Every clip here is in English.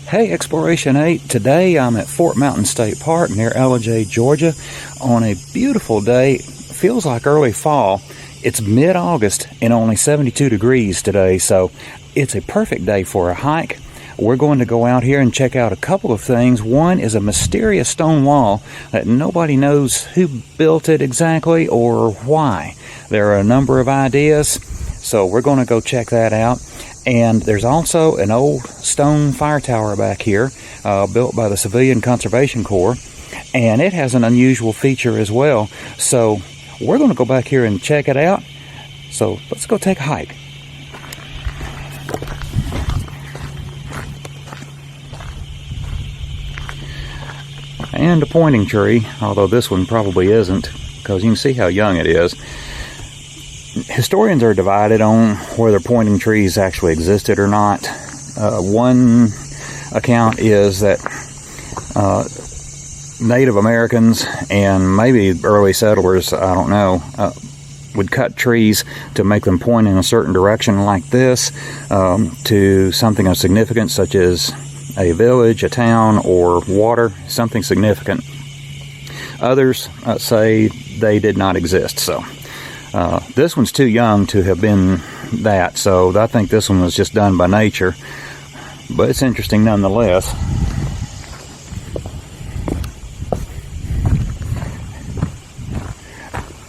Hey, Exploration 8. Today I'm at Fort Mountain State Park near Ellijay, Georgia on a beautiful day. Feels like early fall. It's mid-August and only 72 degrees today, so it's a perfect day for a hike. We're going to go out here and check out a couple of things. One is a mysterious stone wall that nobody knows who built it exactly or why. There are a number of ideas, so we're going to go check that out. And there's also an old stone fire tower back here, built by the Civilian Conservation Corps, and it has an unusual feature as well. So we're going to go back here and check it out. So let's go take a hike. And a pointing tree, although this one probably isn't, because you can see how young it is. Historians are divided on whether pointing trees actually existed or not. One account is that Native Americans and maybe early settlers, I don't know, would cut trees to make them point in a certain direction like this to something of significance, such as a village, a town, or water, something significant. Others say they did not exist, so this one's too young to have been that, so I think this one was just done by nature, but it's interesting nonetheless.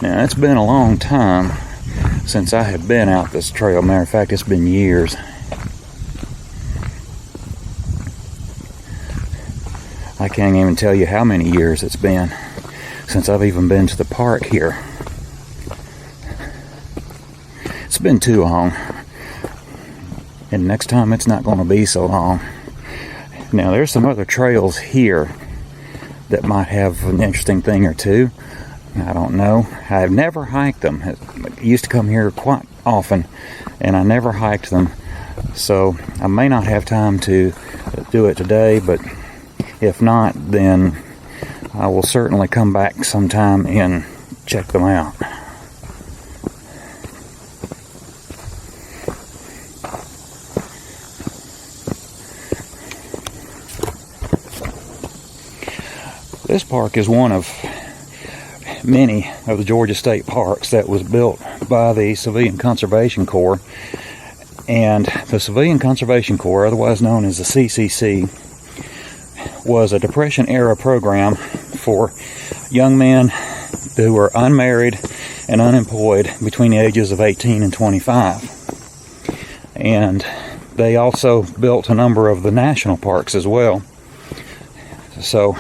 Now, it's been a long time since I have been out this trail. Matter of fact, it's been years. I can't even tell you how many years it's been since I've even been to the park here. It's been too long, and next time it's not going to be so long. Now, there's some other trails here that might have an interesting thing or two. I don't know. I've never hiked them. I used to come here quite often, and I never hiked them, so I may not have time to do it today, but if not, then I will certainly come back sometime and check them out. This park is one of many of the Georgia state parks that was built by the Civilian Conservation Corps. And the Civilian Conservation Corps, otherwise known as the CCC, was a Depression-era program for young men who were unmarried and unemployed between the ages of 18 and 25. And they also built a number of the national parks as well. So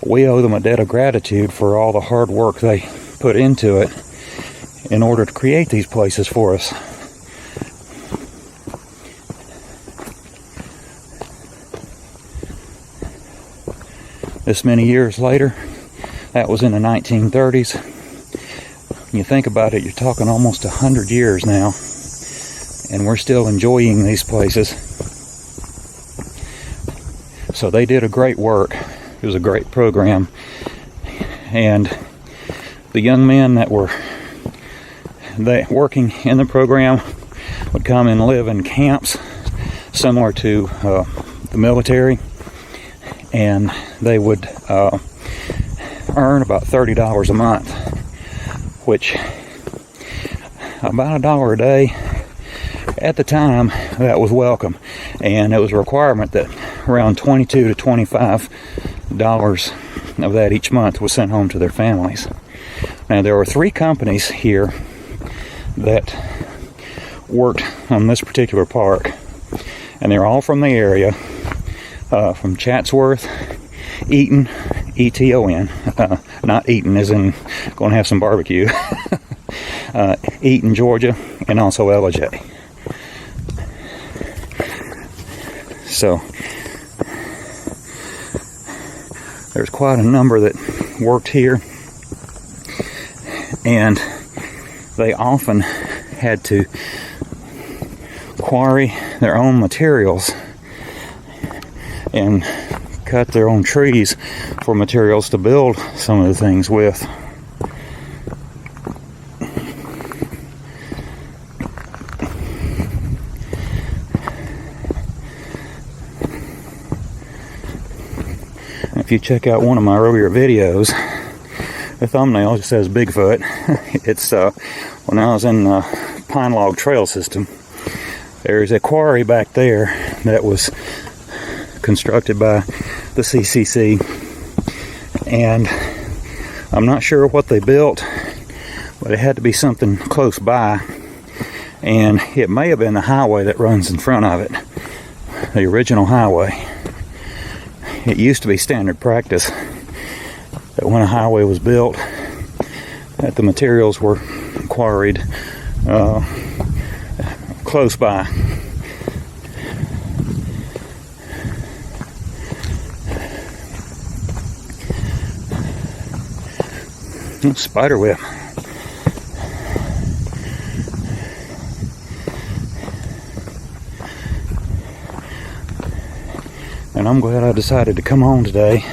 we owe them a debt of gratitude for all the hard work they put into it in order to create these places for us. This many years later, that was in the 1930s. When you think about it, you're talking almost 100 years now, and we're still enjoying these places. So they did a great work. It was a great program, and the young men that were working in the program would come and live in camps similar to the military, and they would earn about $30 a month, which about $1 a day at the time, that was welcome. And it was a requirement that around $22 to $25 of that each month was sent home to their families. Now, there were 3 companies here that worked on this particular park, and they're all from the area, from Chatsworth, Eton, E-T-O-N, not Eton as in going to have some barbecue, Eton, Georgia, and also Ellijay. So there's quite a number that worked here, and they often had to quarry their own materials and cut their own trees for materials to build some of the things with. If you check out one of my earlier videos, the thumbnail just says Bigfoot. It's when I was in the Pine Log Trail System, there's a quarry back there that was constructed by the CCC, and I'm not sure what they built, but it had to be something close by, and it may have been the highway that runs in front of it, the original highway. It used to be standard practice that when a highway was built, that the materials were quarried close by. Spider web. And I'm glad I decided to come on today,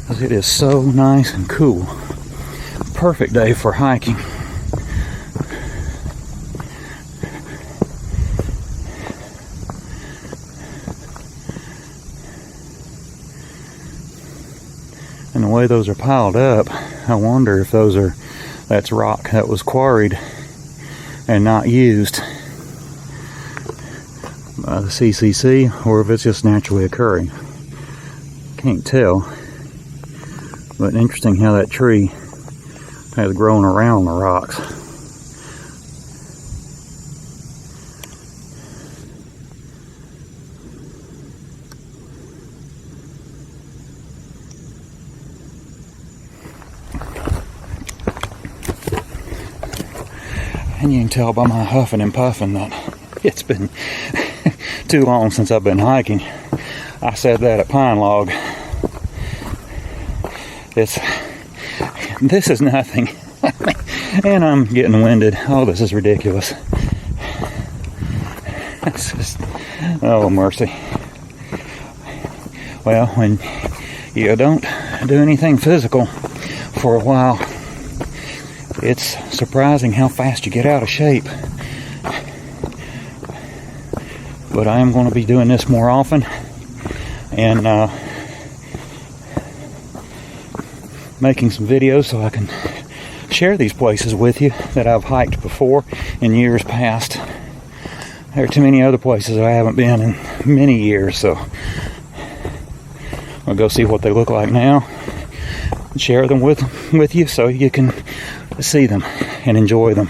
because it is so nice and cool. Perfect day for hiking. And the way those are piled up, I wonder if that's rock that was quarried and not used by the CCC, or if it's just naturally occurring. Can't tell. But interesting how that tree has grown around the rocks. And you can tell by my huffing and puffing that it's been too long since I've been hiking. I said that at Pine Log. This is nothing. And I'm getting winded. Oh, this is ridiculous. It's just, oh mercy. Well, when you don't do anything physical for a while, it's surprising how fast you get out of shape. But I am going to be doing this more often, and making some videos so I can share these places with you that I've hiked before in years past. There are too many other places that I haven't been in many years, so I'll go see what they look like now and share them with you so you can see them and enjoy them.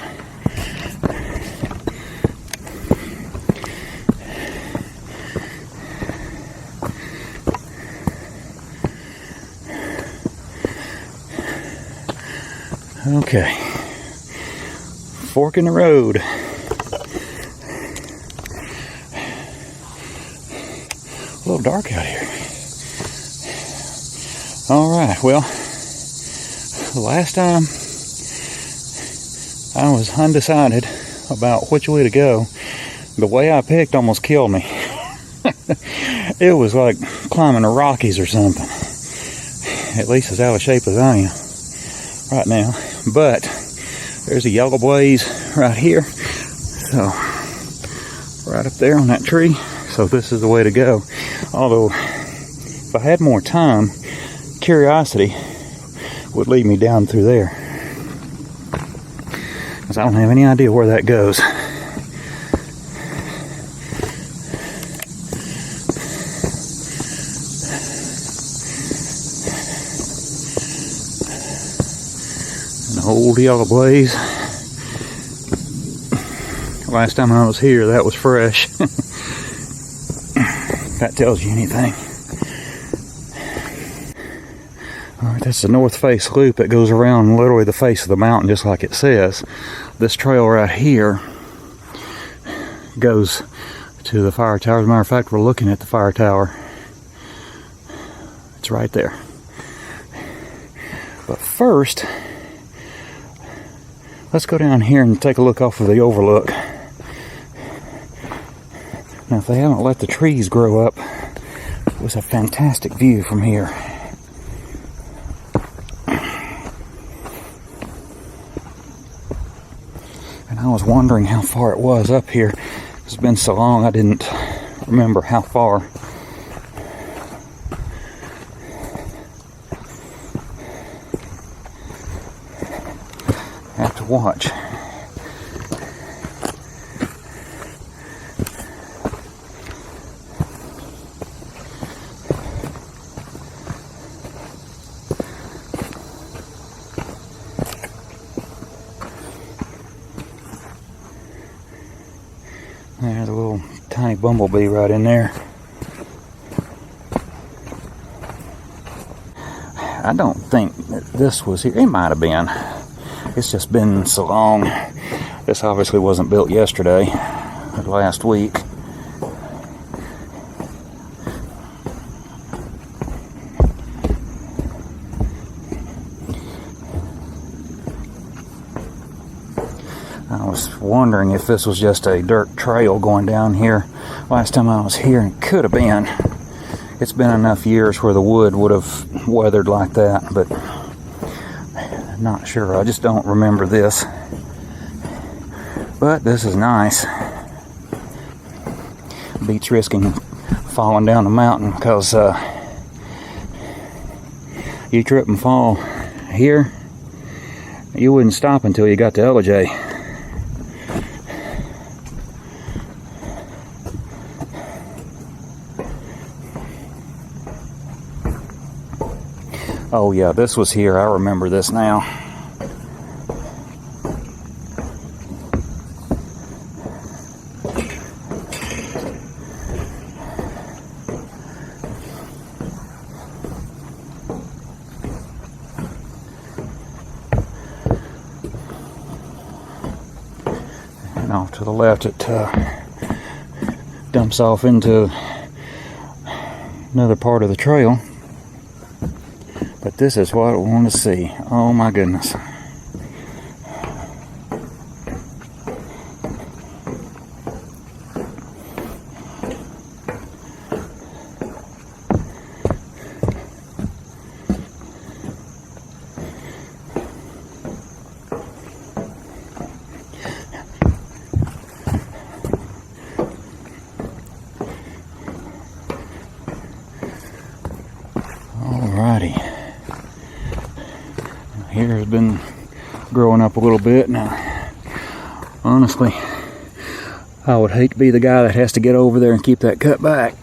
Okay, fork in the road. A little dark out here. Alright, well, the last time I was undecided about which way to go. The way I picked almost killed me. It was like climbing the Rockies or something. At least as out of shape as I am right now. But there's a yellow blaze right here. So right up there on that tree. So this is the way to go. Although if I had more time, curiosity would lead me down through there. Because I don't have any idea where that goes. An old yellow blaze. Last time I was here, that was fresh. If that tells you anything. Alright, that's the north face loop that goes around literally the face of the mountain, just like it says. This trail right here goes to the fire tower. As a matter of fact, we're looking at the fire tower. It's right there. But first, let's go down here and take a look off of the overlook. Now, if they haven't let the trees grow up, it was a fantastic view from here. And I was wondering how far it was up here. It's been so long I didn't remember how far. watch. There's a little tiny bumblebee right in there. I don't think that this was here. It might have been. It's just been so long. This obviously wasn't built yesterday or last week. I was wondering if this was just a dirt trail going down here last time I was here, and it could have been. It's been enough years where the wood would have weathered like that, but not sure. I just don't remember this. But this is nice. Beats risking falling down the mountain, because you trip and fall here, you wouldn't stop until you got to Ellijay. Oh yeah, this was here. I remember this now. And off to the left, it dumps off into another part of the trail. But this is what I want to see. Oh my goodness. Alrighty. Here has been growing up a little bit now. Honestly, I would hate to be the guy that has to get over there and keep that cut back.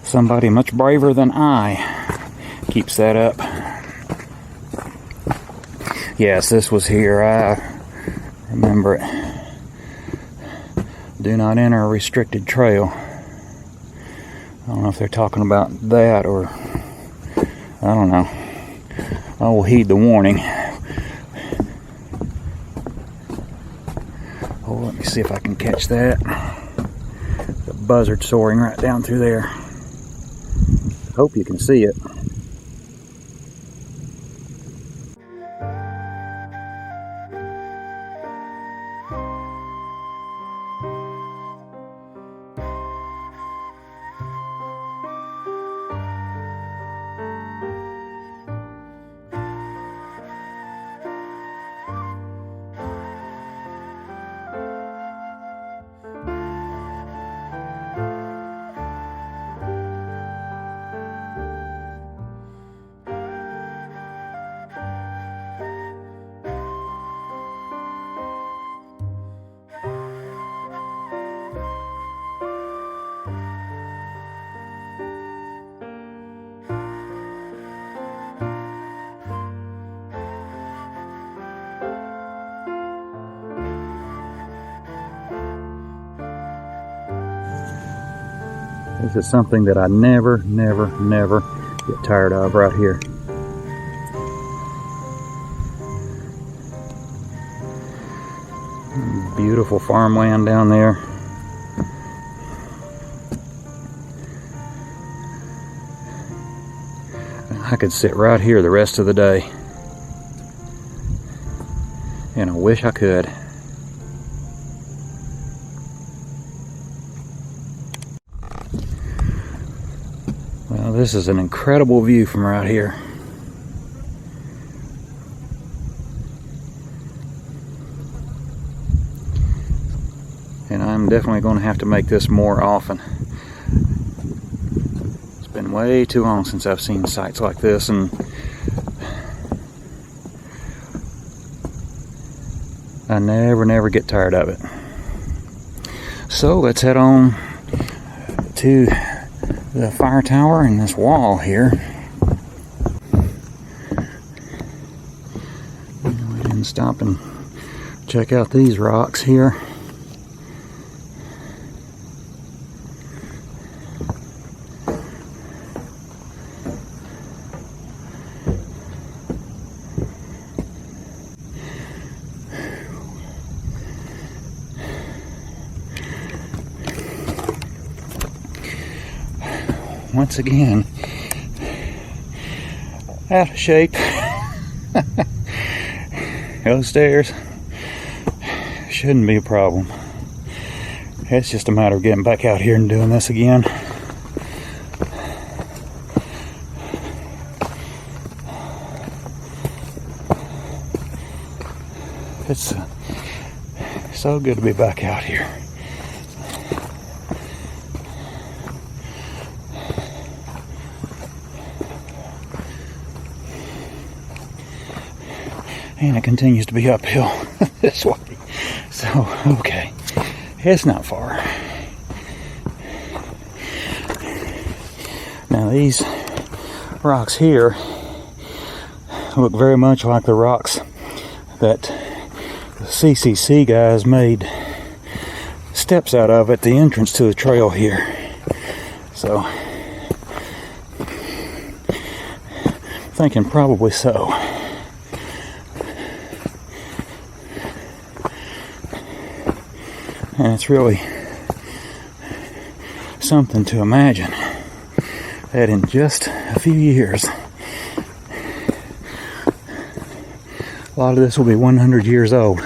Somebody much braver than I keeps that up. Yes, this was here. I remember it. Do not enter a restricted trail. I don't know if they're talking about that, or I don't know. I will heed the warning. Oh, let me see if I can catch that. The buzzard soaring right down through there. Hope you can see it. This is something that I never get tired of right here. Beautiful farmland down there. I could sit right here the rest of the day. And I wish I could. Well, this is an incredible view from right here. And I'm definitely going to have to make this more often. It's been been way too long since I've seen sights like this, and I never get tired of it. So let's head on to the fire tower and this wall here. We didn't stop and check out these rocks here. Once again, out of shape. Those stairs shouldn't be a problem. It's just a matter of getting back out here and doing this again. It's so good to be back out here. And it continues to be uphill this way. So, okay. It's not far. Now these rocks here look very much like the rocks that the CCC guys made steps out of at the entrance to the trail here. So, thinking probably so. And it's really something to imagine that in just a few years, a lot of this will be 100 years old.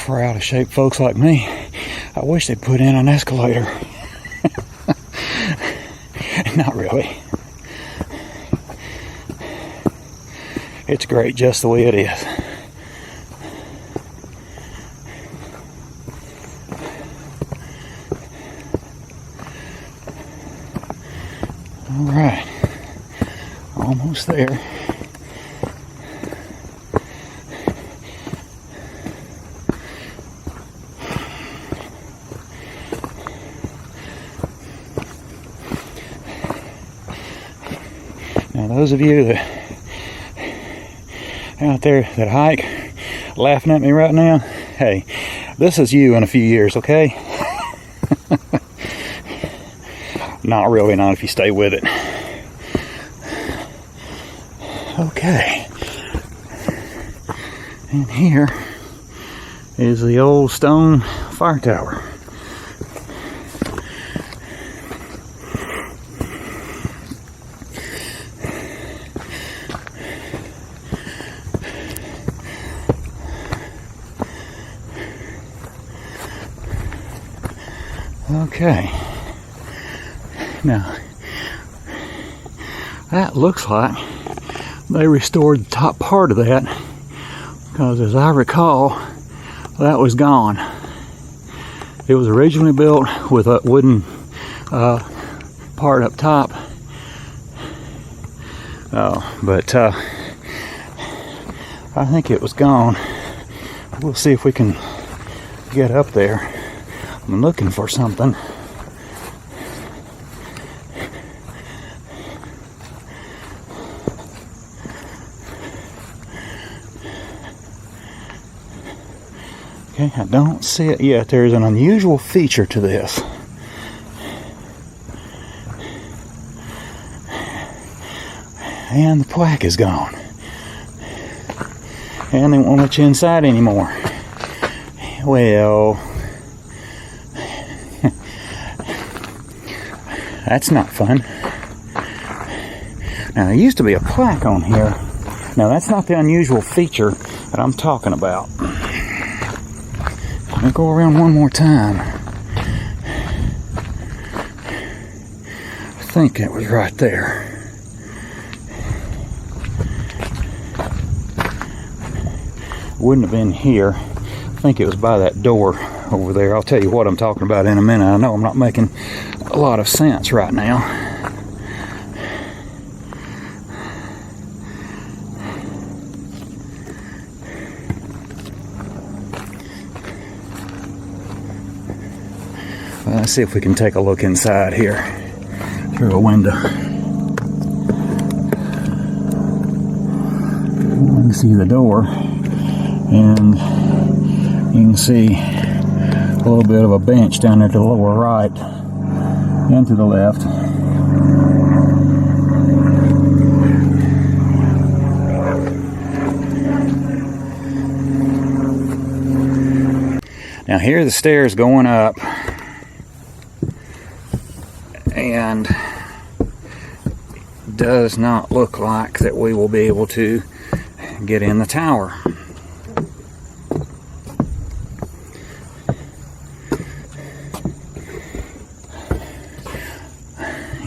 For out of shape folks like me, I wish they'd put in an escalator. Not really. It's great just the way it is. All right, almost there. Now those of you that out there that hike laughing at me right now, hey, this is you in a few years, okay? Not really, not if you stay with it. Okay. And here is the old stone fire tower. Okay, now that looks like they restored the top part of that, because as I recall, that was gone. It was originally built with a wooden part up top, but I think it was gone. We'll see if we can get up there. I'm looking for something. Okay, I don't see it yet. There's an unusual feature to this. And the plaque is gone. And they won't let you inside anymore. Well, That's not fun. Now, there used to be a plaque on here. Now, that's not the unusual feature that I'm talking about. Let me go around one more time. I think it was right there. Wouldn't have been here. I think it was by that door over there. I'll tell you what I'm talking about in a minute. I know I'm not making a lot of sense right now. Well, let's see if we can take a look inside here through a window. You can see the door, and you can see a little bit of a bench down there to the lower right and to the left. Now here are the stairs going up, and does not look like that we will be able to get in the tower.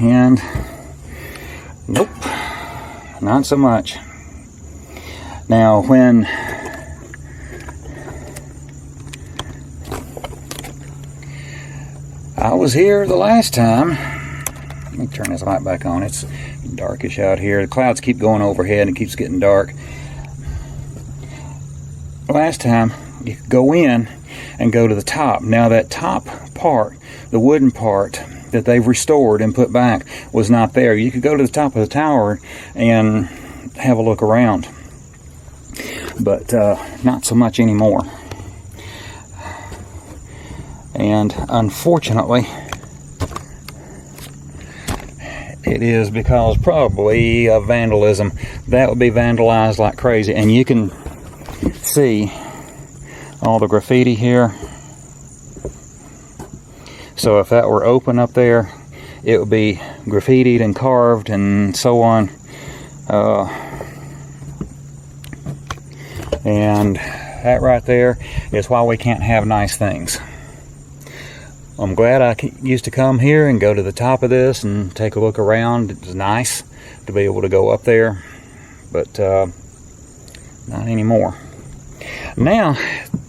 And nope, not so much. Now when I was here the last time, let me turn this light back on. It's darkish out here. The clouds keep going overhead and it keeps getting dark. Last time you could go in and go to the top. Now that top part, the wooden part that they've restored and put back, was not there. You could go to the top of the tower and have a look around, but not so much anymore. And unfortunately, it is because probably of vandalism. That would be vandalized like crazy, and you can see all the graffiti here. So if that were open up there, it would be graffitied and carved and so on. And that right there is why we can't have nice things. I'm glad I used to come here and go to the top of this and take a look around. It was nice to be able to go up there, but not anymore. Now,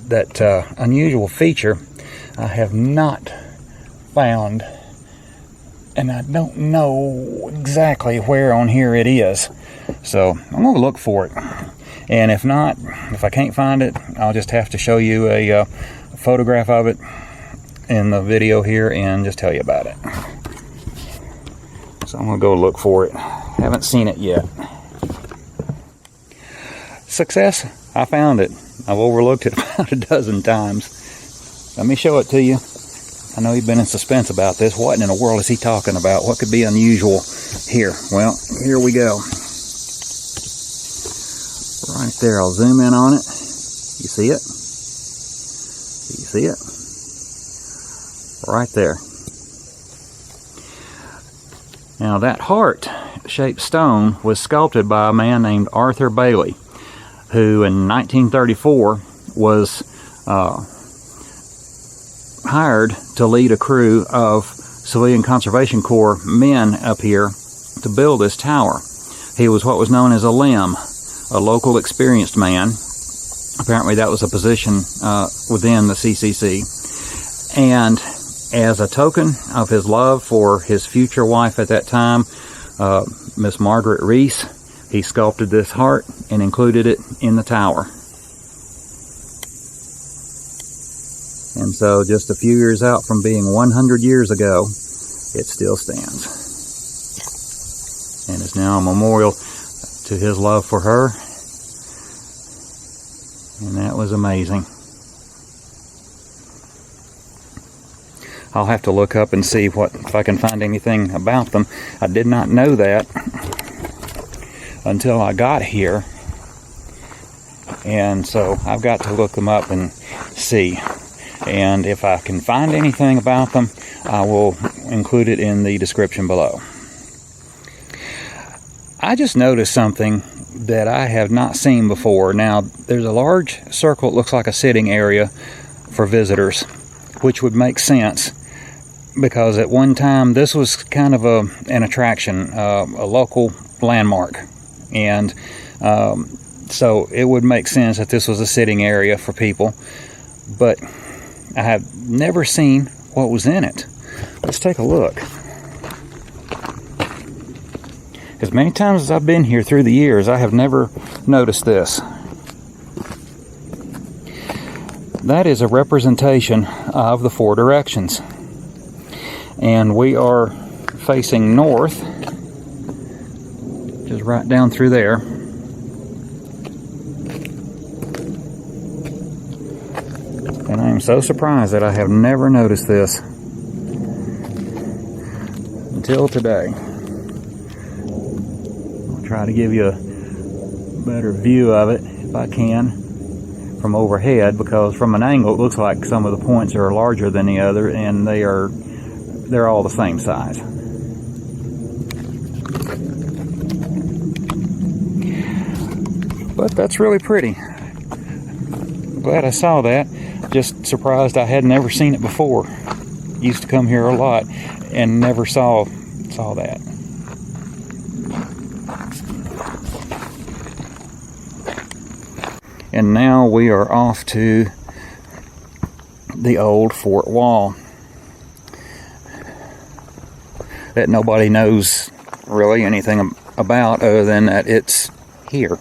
that unusual feature I have not found, and I don't know exactly where on here it is. So I'm going to look for it. And if not, if I can't find it, I'll just have to show you a photograph of it in the video here and just tell you about it. So I'm going to go look for it. Haven't seen it yet. Success, I found it. I've overlooked it about a dozen times. Let me show it to you. I know you've been in suspense about this. What in the world is he talking about? What could be unusual here? Well, here we go. Right there, I'll zoom in on it. You see it? You see it? Right there. Now that heart-shaped stone was sculpted by a man named Arthur Bailey, who in 1934 was hired to lead a crew of Civilian Conservation Corps men up here to build this tower. He was what was known as a limb, a local experienced man. Apparently that was a position within the CCC. And as a token of his love for his future wife at that time, Miss Margaret Reese, he sculpted this heart and included it in the tower. And so just a few years out from being 100 years ago, it still stands. And is now a memorial to his love for her. And that was amazing. I'll have to look up and see if I can find anything about them. I did not know that until I got here. And so I've got to look them up and see. And if I can find anything about them, I will include it in the description below. I just noticed something that I have not seen before. Now, there's a large circle, it looks like a sitting area for visitors, which would make sense because at one time this was kind of an attraction, a local landmark, and so it would make sense that this was a sitting area for people, but I have never seen what was in it. Let's take a look. As many times as I've been here through the years, I have never noticed this. That is a representation of the four directions. And we are facing north, just right down through there. And I am so surprised that I have never noticed this until today. I'll try to give you a better view of it if I can from overhead, because from an angle it looks like some of the points are larger than the other, and they're all the same size. But that's really pretty. Glad I saw that. Just surprised I had never seen it before. Used to come here a lot and never saw that. And now we are off to the old fort wall that nobody knows really anything about other than that it's here.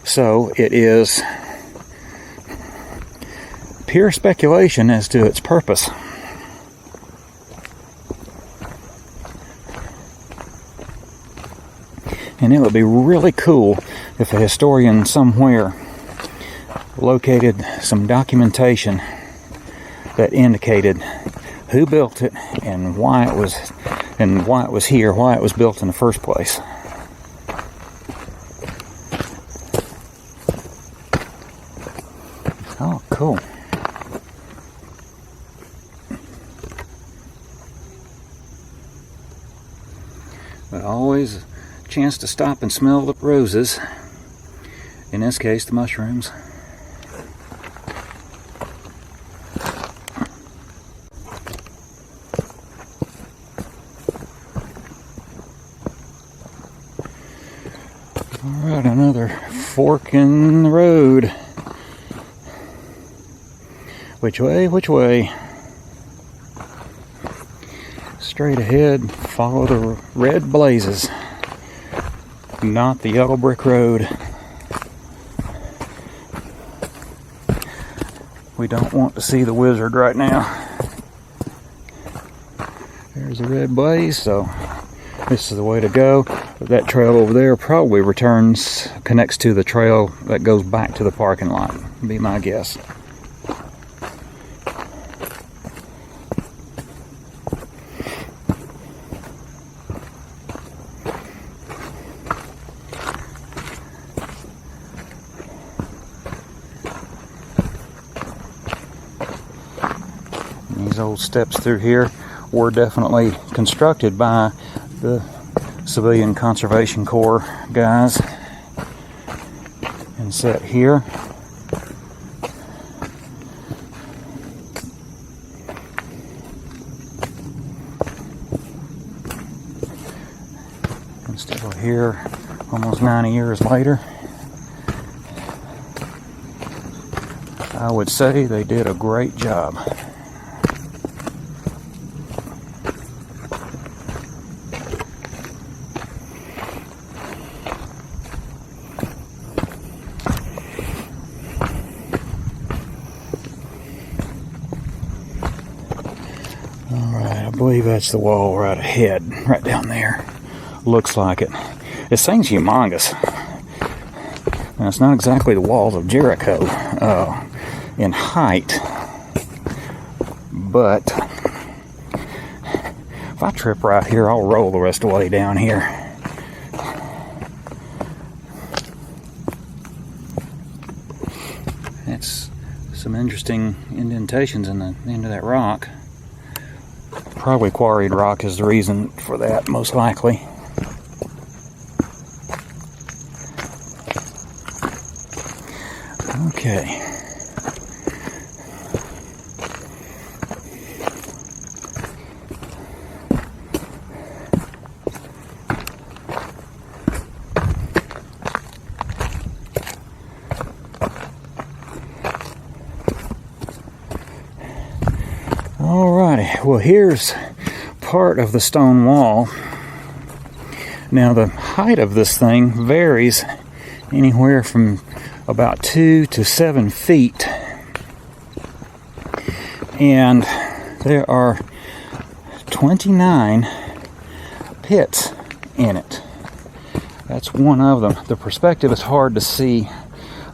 So it is pure speculation as to its purpose. And it would be really cool if a historian somewhere located some documentation that indicated who built it and why it was here, why it was built in the first place. Oh, cool. But always a chance to stop and smell the roses. In this case, the mushrooms. Alright, another fork in the road. Which way? Which way? Straight ahead, follow the red blazes, not the yellow brick road. We don't want to see the wizard right now. There's a red blaze, so this is the way to go. That trail over there probably connects to the trail that goes back to the parking lot, would be my guess. These old steps through here were definitely constructed by the Civilian Conservation Corps guys and set here. And still here almost 90 years later. I would say they did a great job. I believe that's the wall right ahead, right down there. Looks like it. This thing's humongous. Now, it's not exactly the walls of Jericho in height, but if I trip right here, I'll roll the rest of the way down here. It's some interesting indentations in the end of that rock. probably quarried rock is the reason for that, most likely. Okay. Alrighty, well, here's part of the stone wall. Now, the height of this thing varies anywhere from about 2 to 7 feet. And there are 29 pits in it. That's one of them. The perspective is hard to see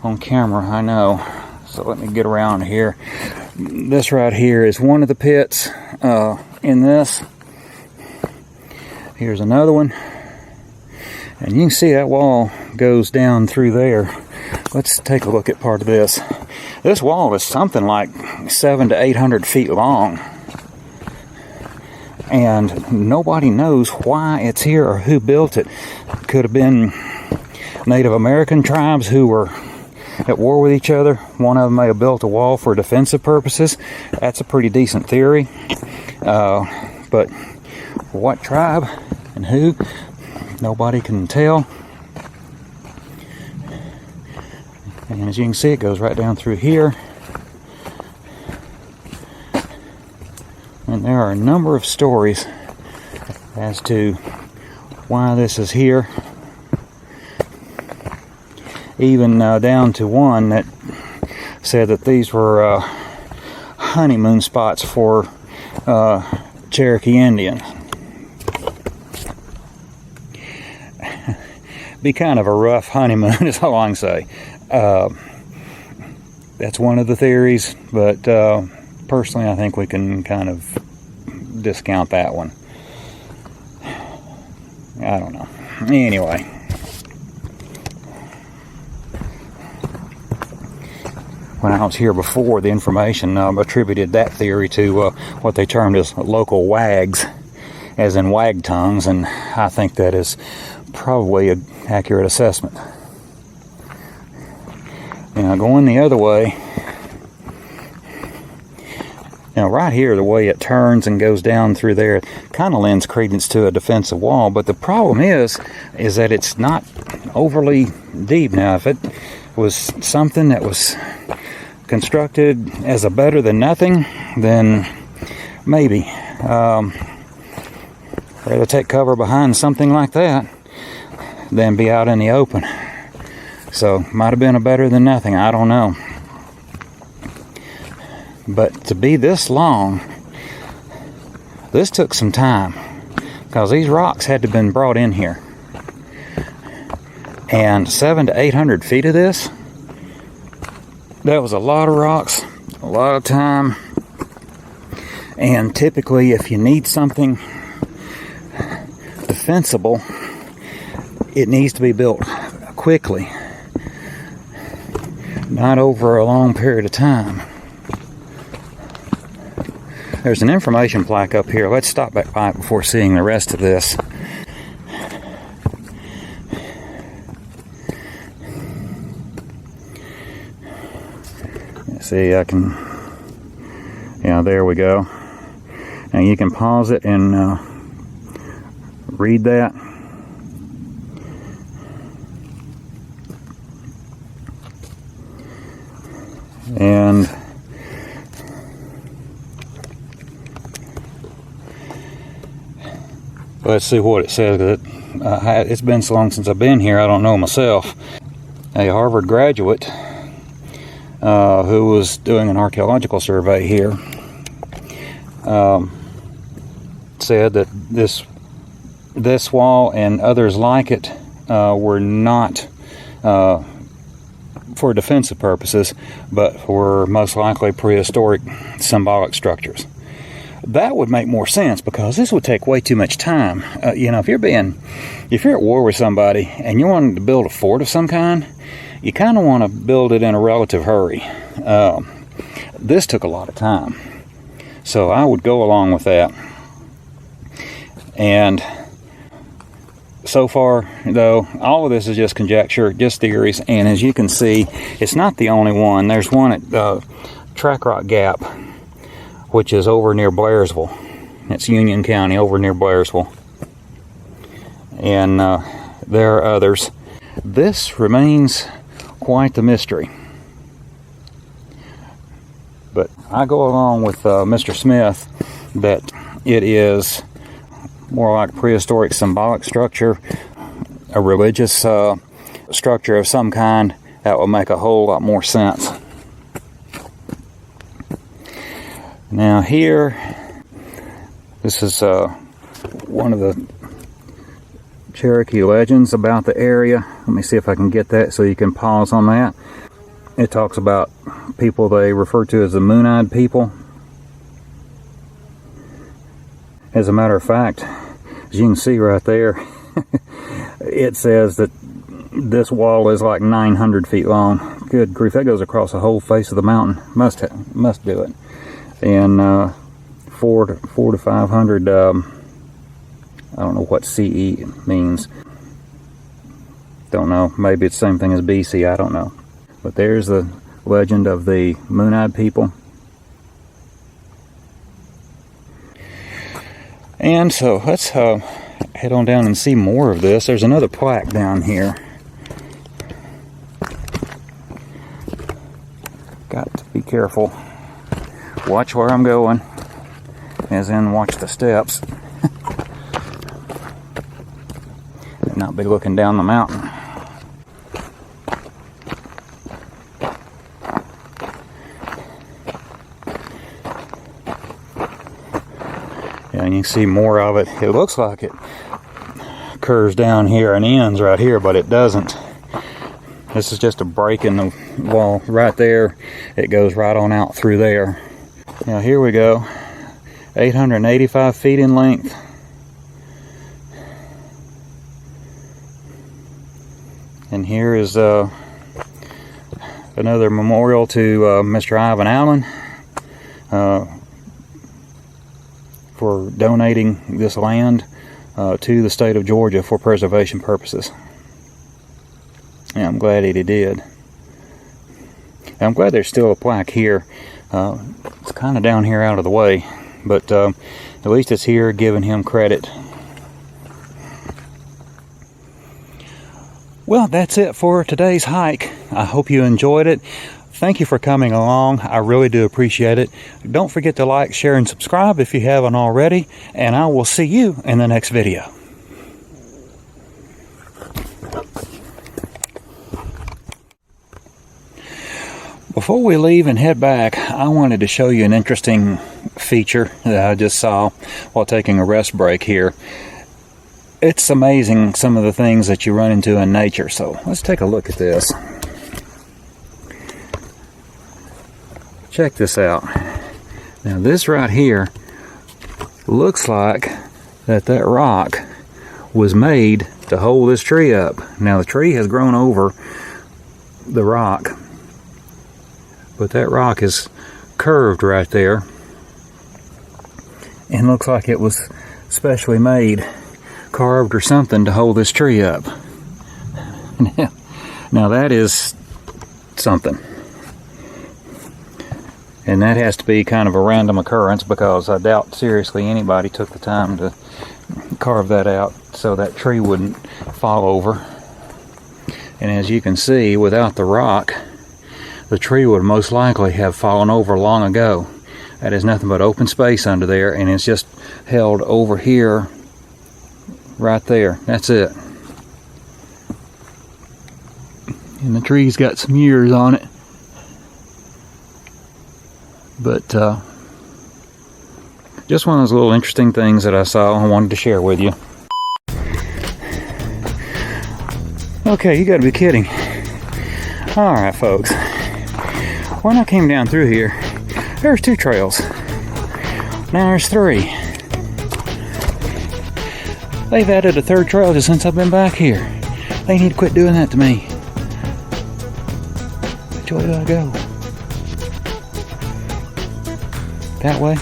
on camera, I know. So let me get around here. This right here is one of the pits in this. Here's another one. And you can see that wall goes down through there. Let's take a look at part of this. This wall is something like 700 to 800 feet long. And nobody knows why it's here or who built it. Could have been Native American tribes who were at war with each other. One of them may have built a wall for defensive purposes. That's a pretty decent theory. But what tribe and who, nobody can tell. And as you can see, it goes right down through here. And there are a number of stories as to why this is here. Even down to one that said that these were honeymoon spots for Cherokee Indians. Be kind of a rough honeymoon is all I can say. That's one of the theories, but personally I think we can kind of discount that one. I don't know. Anyway. When I was here before, the information attributed that theory to what they termed as local wags, as in wag tongues, and I think that is probably an accurate assessment. Now, going the other way, now right here, the way it turns and goes down through there kind of lends credence to a defensive wall, but the problem is that it's not overly deep. Now, if it was something that was constructed as a better than nothing, then maybe. Rather take cover behind something like that than be out in the open. So, might have been a better than nothing, I don't know. But to be this long, this took some time, because these rocks had to have been brought in here. And 700 to 800 feet of this, that was a lot of rocks, a lot of time. And typically, if you need something defensible, it needs to be built quickly, not over a long period of time. There's an information plaque up here. Let's stop back by it before seeing the rest of this. See, I can, yeah, there we go. Now you can pause it and read that. And let's see what it says. It's been so long since I've been here, I don't know myself. A Harvard graduate who was doing an archaeological survey here said that this wall and others like it were not for defensive purposes, but were most likely prehistoric symbolic structures. That would make more sense, because this would take way too much time. If you're at war with somebody and you want to build a fort of some kind, you kind of want to build it in a relative hurry. This took a lot of time, so I would go along with that. And so far, though, all of this is just conjecture, just theories. And as you can see, it's not the only one. There's one at Track Rock Gap, which is over near Blairsville. It's Union County, over near Blairsville. And there are others. This remains quite the mystery. But I go along with Mr. Smith that it is more like prehistoric symbolic structure, a religious structure of some kind. That will make a whole lot more sense. Now here, this is one of the Cherokee legends about the area. Let me see if I can get that so you can pause on that. It talks about people they refer to as the moon-eyed people. As a matter of fact, as you can see right there, it says that this wall is like 900 feet long. Good grief, that goes across the whole face of the mountain. Must do it. And 400 to 500, I don't know what CE means. Don't know, maybe it's the same thing as BC, I don't know. But there's the legend of the moon-eyed people. And so let's head on down and see more of this. There's another plaque down here. Got to be careful. Watch where I'm going, as in watch the steps. And not be looking down the mountain. And you can see more of it. It looks like it curves down here and ends right here, but it doesn't. This is just a break in the wall right there. It goes right on out through there. Now here we go. 885 feet in length. And here is another memorial to Mr. Ivan Allen for donating this land to the state of Georgia for preservation purposes. And I'm glad that he did. And I'm glad there's still a plaque here. It's kind of down here out of the way, but at least it's here, giving him credit. Well, that's it for today's hike. I hope you enjoyed it. Thank you for coming along. I really do appreciate it. Don't forget to like, share, and subscribe if you haven't already, and I will see you in the next video. Before we leave and head back, I wanted to show you an interesting feature that I just saw while taking a rest break here. It's amazing some of the things that you run into in nature, so let's take a look at this. Check this out. Now this right here looks like that rock was made to hold this tree up. Now the tree has grown over the rock, but that rock is curved right there and looks like it was specially made, carved or something to hold this tree up. Now that is something. And that has to be kind of a random occurrence, because I doubt seriously anybody took the time to carve that out so that tree wouldn't fall over. And as you can see, without the rock, the tree would most likely have fallen over long ago. That is nothing but open space under there, and it's just held over here, right there. That's it. And the tree's got some years on it. But just one of those little interesting things that I saw and wanted to share with you. Okay, you gotta be kidding. Alright folks, when I came down through here, there's 2 trails. Now there's 3. They've added a 3rd trail just since I've been back here. They need to quit doing that to me. Which way do I go? That way?